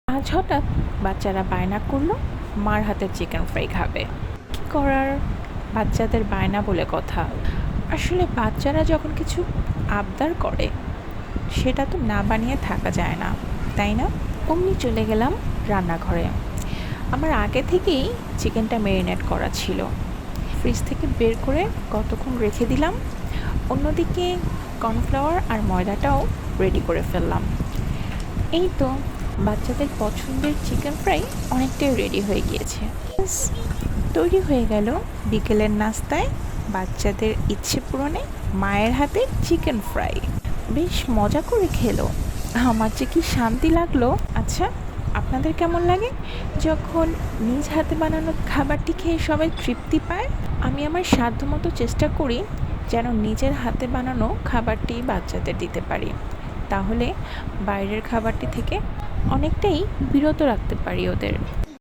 আজ হঠাৎ বাচ্চারা বায়না করলো মার হাতের চিকেন ফ্রাই খাবে। কি করার, বাচ্চাদের বায়না বলে কথা। আসলে বাচ্চারা যখন কিছু আবদার করে সেটা তো না বানিয়ে থাকা যায় না, তাই না? অমনি চলে গেলাম রান্নাঘরে। আমার আগে থেকেই চিকেনটা ম্যারিনেট করা ছিল, ফ্রিজ থেকে বের করে কতক্ষণ রেখে দিলাম। অন্যদিকে কর্নফ্লাওয়ার আর ময়দাটাও রেডি করে ফেললাম। এই তো বাচ্চাদের পছন্দের চিকেন ফ্রাই অনেকটাই রেডি হয়ে গিয়েছে। ব্যাস, তৈরি হয়ে গেল বিকেলের নাস্তায় বাচ্চাদের ইচ্ছে পূরণে মায়ের হাতের চিকেন ফ্রাই। বেশ মজা করে খেলো, আমার যে কি শান্তি লাগলো। আচ্ছা, আপনাদের কেমন লাগে যখন নিজ হাতে বানানো খাবারটি খেয়ে সবাই তৃপ্তি পায়? আমি আমার সাধ্যমতো চেষ্টা করি যেন নিজের হাতে বানানো খাবারটি বাচ্চাদের দিতে পারি, তাহলে বাইরের খাবারটি থেকে অনেকটাই বিরত রাখতে পারি ওদের।